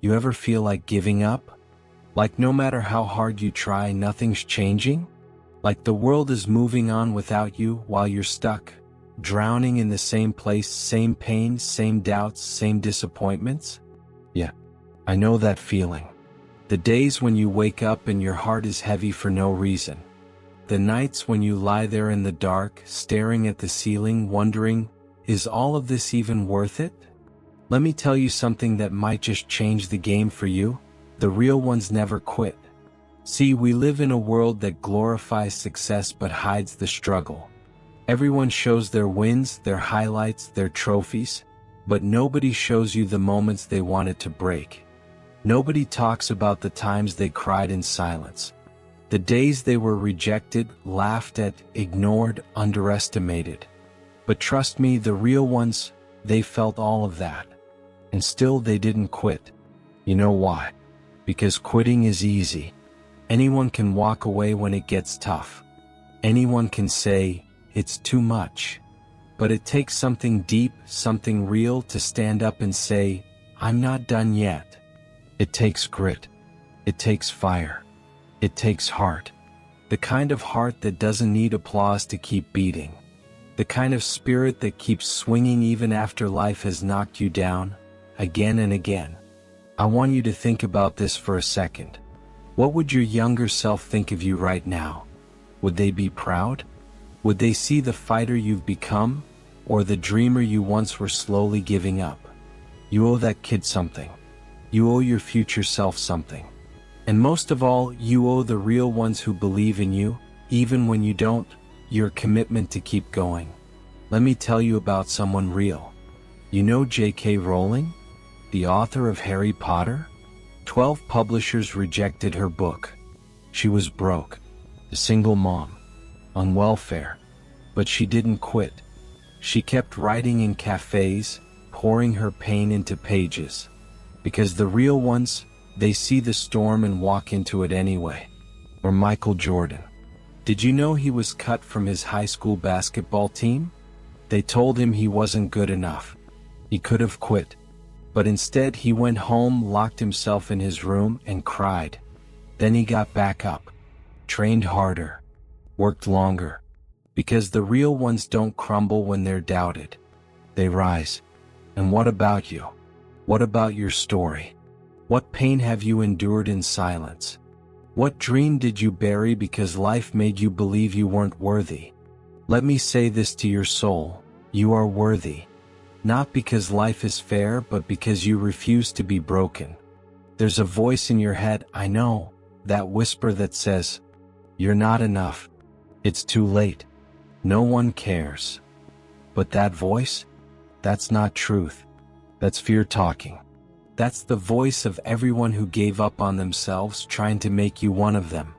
You ever feel like giving up? Like no matter how hard you try, nothing's changing? Like the world is moving on without you while you're stuck, drowning in the same place, same pain, same doubts, same disappointments? Yeah, I know that feeling. The days when you wake up and your heart is heavy for no reason. The nights when you lie there in the dark, staring at the ceiling, wondering, is all of this even worth it? Let me tell you something that might just change the game for you. The real ones never quit. See, we live in a world that glorifies success but hides the struggle. Everyone shows their wins, their highlights, their trophies, but nobody shows you the moments they wanted to break. Nobody talks about the times they cried in silence. The days they were rejected, laughed at, ignored, underestimated. But trust me, the real ones, they felt all of that. And still they didn't quit. You know why? Because quitting is easy. Anyone can walk away when it gets tough. Anyone can say, it's too much. But it takes something deep, something real to stand up and say, I'm not done yet. It takes grit. It takes fire. It takes heart. The kind of heart that doesn't need applause to keep beating. The kind of spirit that keeps swinging even after life has knocked you down, again and again. I want you to think about this for a second. What would your younger self think of you right now? Would they be proud? Would they see the fighter you've become, or the dreamer you once were slowly giving up? You owe that kid something. You owe your future self something. And most of all, you owe the real ones who believe in you, even when you don't, your commitment to keep going. Let me tell you about someone real. You know J.K. Rowling? The author of Harry Potter? 12 publishers rejected her book. She was broke, a single mom, on welfare. But she didn't quit. She kept writing in cafes, pouring her pain into pages. Because the real ones, they see the storm and walk into it anyway. Or Michael Jordan. Did you know he was cut from his high school basketball team? They told him he wasn't good enough. He could have quit. But instead he went home, locked himself in his room, and cried. Then he got back up, trained harder, worked longer. Because the real ones don't crumble when they're doubted. They rise. And what about you? What about your story? What pain have you endured in silence? What dream did you bury because life made you believe you weren't worthy? Let me say this to your soul. You are worthy. Not because life is fair, but because you refuse to be broken. There's a voice in your head, I know, that whisper that says, you're not enough. It's too late. No one cares. But that voice? That's not truth. That's fear talking. That's the voice of everyone who gave up on themselves, trying to make you one of them.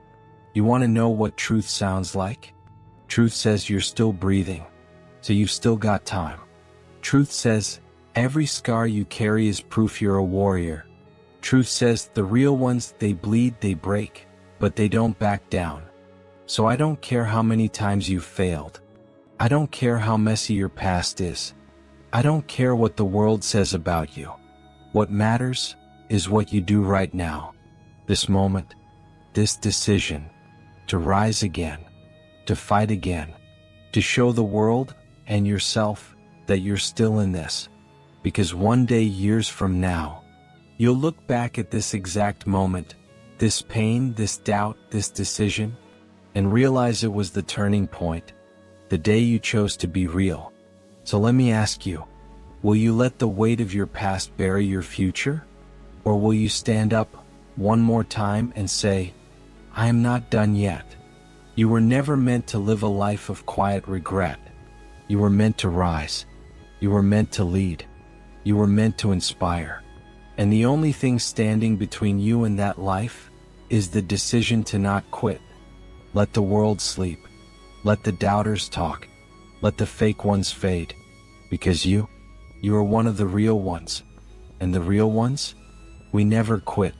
You want to know what truth sounds like? Truth says you're still breathing, so you've still got time. Truth says, every scar you carry is proof you're a warrior. Truth says, the real ones, they bleed, they break, but they don't back down. So I don't care how many times you've failed. I don't care how messy your past is. I don't care what the world says about you. What matters is what you do right now. This moment, this decision, to rise again, to fight again, to show the world and yourself that you're still in this. Because one day, years from now, you'll look back at this exact moment, this pain, this doubt, this decision, and realize it was the turning point, the day you chose to be real. So let me ask you, will you let the weight of your past bury your future? Or will you stand up one more time and say, I am not done yet? You were never meant to live a life of quiet regret. You were meant to rise. You were meant to lead. You were meant to inspire. And the only thing standing between you and that life is the decision to not quit. Let the world sleep. Let the doubters talk. Let the fake ones fade. Because you are one of the real ones. And the real ones, we never quit.